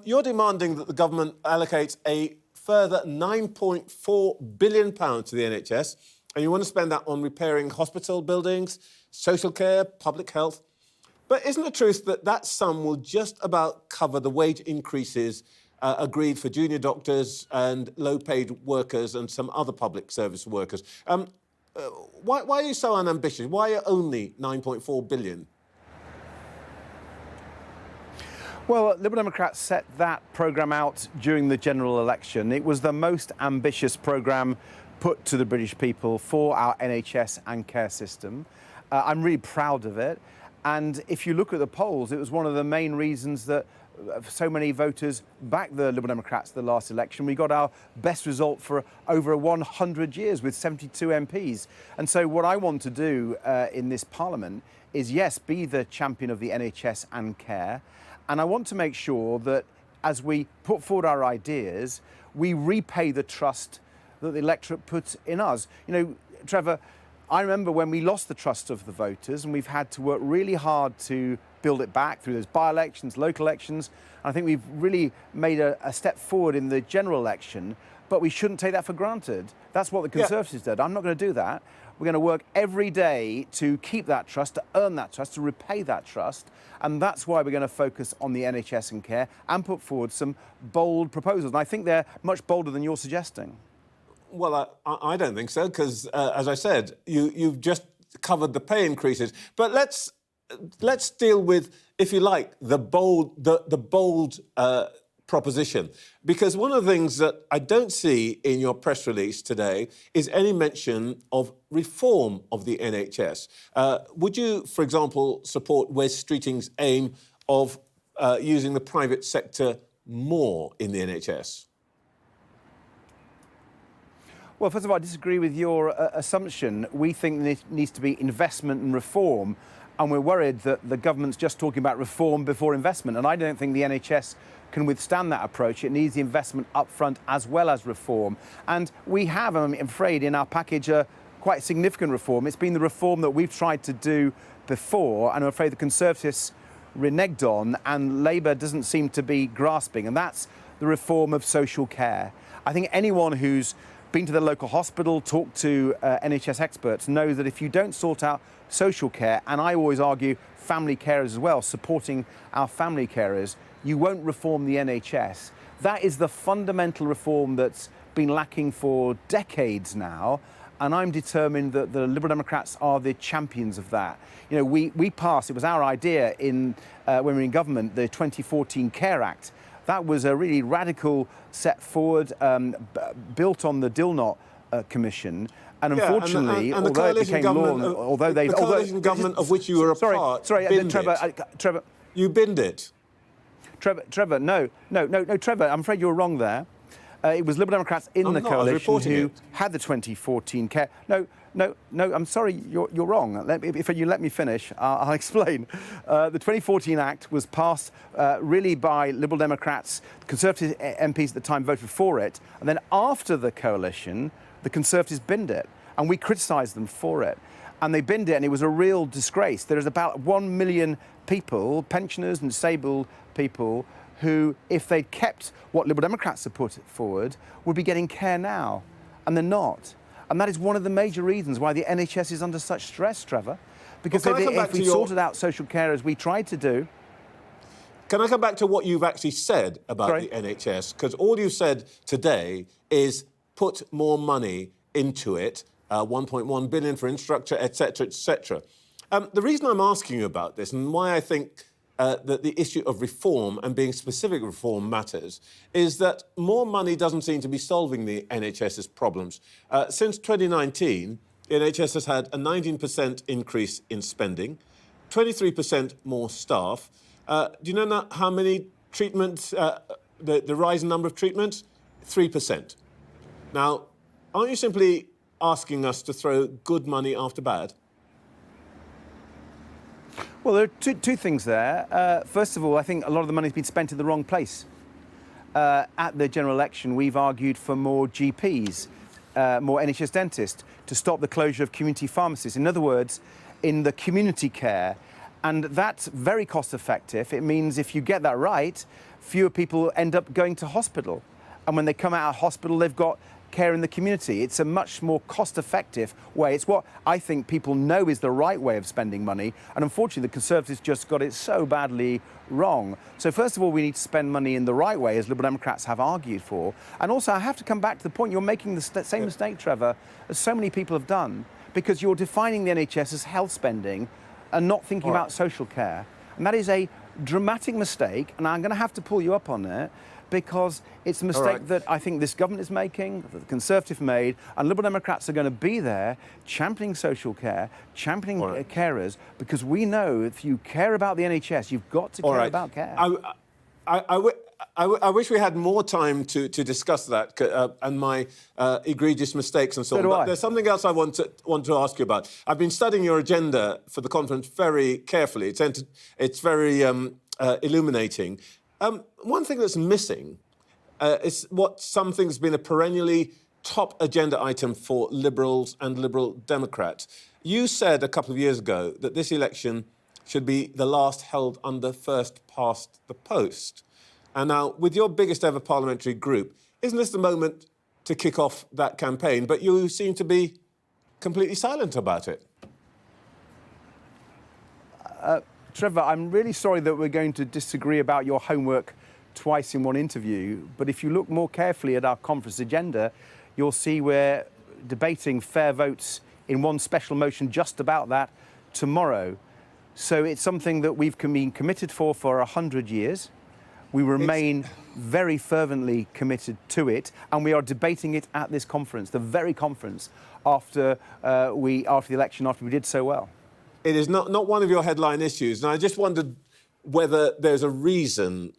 You're demanding that the government allocates a further £9.4 billion to the NHS, and you want to spend that on repairing hospital buildings, social care, public health. But isn't the truth that that sum will just about cover the wage increases agreed for junior doctors and low-paid workers and some other public service workers? Why are you so unambitious? Why only £9.4 billion? Well, Liberal Democrats set that programme out during the general election. It was the most ambitious programme put to the British people for our NHS and care system. I'm really proud of it. And if you look at the polls, it was one of the main reasons that so many voters backed the Liberal Democrats the last election. We got our best result for over 100 years with 72 MPs. And so what I want to do in this Parliament is, yes, be the champion of the NHS and care. And I want to make sure that as we put forward our ideas, we repay the trust that the electorate put in us. You know, Trevor, I remember when we lost the trust of the voters, and we've had to work really hard to build it back through those by-elections, local elections. And I think we've really made a step forward in the general election, but we shouldn't take that for granted. That's what the Conservatives did. I'm not going to do that. We're going to work every day to keep that trust, to earn that trust, to repay that trust. And that's why we're going to focus on the NHS and care and put forward some bold proposals. And I think they're much bolder than you're suggesting. Well, I don't think so, because, as I said, you've just covered the pay increases. But let's deal with, if you like, the bold proposition. Because one of the things that I don't see in your press release today is any mention of reform of the NHS. Would you, for example, support Wes Streeting's aim of using the private sector more in the NHS? Well, first of all, I disagree with your assumption. We think there needs to be investment and reform, and we're worried that the government's just talking about reform before investment. And I don't think the NHS can withstand that approach. It needs the investment up front as well as reform. And we have, I'm afraid, in our package a quite significant reform. It's been the reform that we've tried to do before, and I'm afraid the Conservatives reneged on, and Labour doesn't seem to be grasping, and that's the reform of social care. I think anyone who's been to the local hospital, talked to NHS experts, knows that if you don't sort out social care, and I always argue family carers as well, supporting our family carers, you won't reform the NHS. That is the fundamental reform that's been lacking for decades now, and I'm determined that the Liberal Democrats are the champions of that. You know, we passed, it was our idea when we were in government, the 2014 Care Act. That was a really radical step forward, built on the Dilnot Commission. And unfortunately, and although it became law, although they've... The coalition government of which you were a part, Trevor... You binned it. Trevor, no, Trevor, I'm afraid you're wrong there. It was Liberal Democrats in the coalition who had the 2014 care... No, I'm sorry, you're wrong. If you let me finish, I'll explain. The 2014 Act was passed really by Liberal Democrats. Conservative MPs at the time voted for it. And then after the coalition, the Conservatives binned it. And we criticised them for it. And they binned it, and it was a real disgrace. There is about 1 million people, pensioners and disabled people, who, if they'd kept what Liberal Democrats had put forward, would be getting care now. And they're not. And that is one of the major reasons why the NHS is under such stress, Trevor. Because if we sorted out social care as we tried to do... Can I come back to what you've actually said about the NHS? Because all you've said today is put more money into it, 1.1 billion for infrastructure, etc., etc. The reason I'm asking you about this and why I think that the issue of reform and being specific reform matters is that more money doesn't seem to be solving the NHS's problems. Since 2019, the NHS has had a 19% increase in spending, 23% more staff. Do you know how many treatments, the rise in number of treatments? 3%. Now, aren't you simply asking us to throw good money after bad? Well, there are two things there. First of all, I think a lot of the money's been spent in the wrong place. At the general election, we've argued for more GPs, more NHS dentists, to stop the closure of community pharmacies. In other words, in the community care. And that's very cost effective. It means if you get that right, fewer people end up going to hospital. And when they come out of hospital, they've got care in the community. It's a much more cost-effective way. It's what I think people know is the right way of spending money. And unfortunately, the Conservatives just got it so badly wrong. So first of all, we need to spend money in the right way, as Liberal Democrats have argued for. And also, I have to come back to the point, you're making the same mistake, Trevor, as so many people have done, because you're defining the NHS as health spending and not thinking about social care. And that is a dramatic mistake, and I'm going to have to pull you up on it, because it's a mistake that I think this government is making, that the Conservative made, and Liberal Democrats are going to be there championing social care, championing carers, because we know if you care about the NHS, you've got to care about care. I wish we had more time to discuss that and my egregious mistakes and so on. But there's something else I want to ask you about. I've been studying your agenda for the conference very carefully. It's very illuminating. One thing that's missing is what some things has been a perennially top agenda item for Liberals and Liberal Democrats. You said a couple of years ago that this election should be the last held under first past the post. And now, with your biggest ever parliamentary group, isn't this the moment to kick off that campaign? But you seem to be completely silent about it. Trevor, I'm really sorry that we're going to disagree about your homework twice in one interview, but if you look more carefully at our conference agenda, you'll see we're debating fair votes in one special motion just about that tomorrow. So it's something that we've been committed for 100 years. We remain very fervently committed to it, and we are debating it at this conference, the very conference after the election, after we did so well. It is not one of your headline issues, and I just wondered whether there's a reason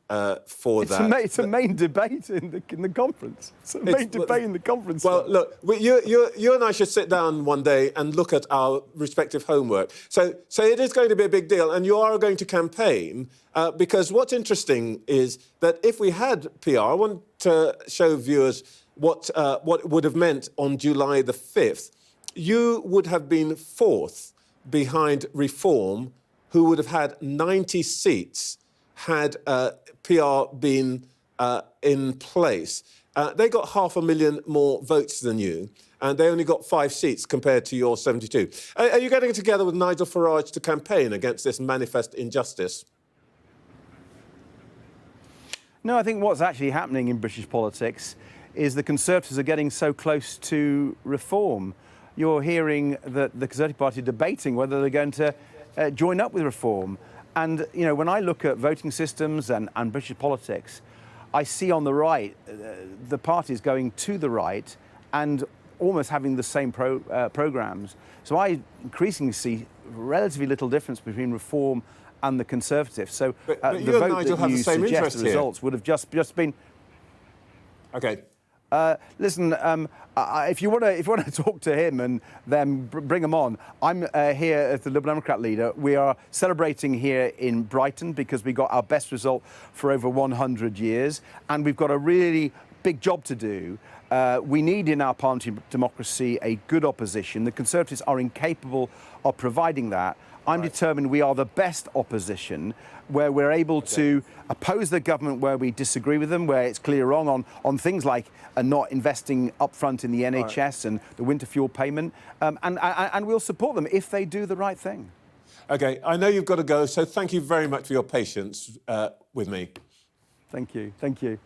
for that. It's a main debate in the conference. It's a main debate in the conference. Well, look, you and I should sit down one day and look at our respective homework. So it is going to be a big deal, and you are going to campaign, because what's interesting is that if we had PR, I want to show viewers what it would have meant on July the 5th. You would have been fourth behind Reform, who would have had 90 seats had PR been in place. They got 500,000 more votes than you, and they only got 5 seats compared to your 72. Are you getting together with Nigel Farage to campaign against this manifest injustice? No, I think what's actually happening in British politics is the Conservatives are getting so close to Reform. You're hearing that the Conservative Party are debating whether they're going to join up with Reform. And, you know, when I look at voting systems and British politics, I see on the right the parties going to the right and almost having the same programmes. So I increasingly see relatively little difference between Reform and the Conservatives. So but the you vote Nigel that you suggest the results would have just been... OK. Listen, if you want to talk to him and then bring him on, I'm here as the Liberal Democrat leader. We are celebrating here in Brighton because we got our best result for over 100 years, and we've got a really big job to do. We need in our parliamentary democracy a good opposition. The Conservatives are incapable of providing that. I'm determined we are the best opposition, where we're able to oppose the government where we disagree with them, where it's clearly wrong on things like not investing upfront in the NHS and the winter fuel payment, and we'll support them if they do the right thing. OK, I know you've got to go, so thank you very much for your patience with me. Thank you. Thank you.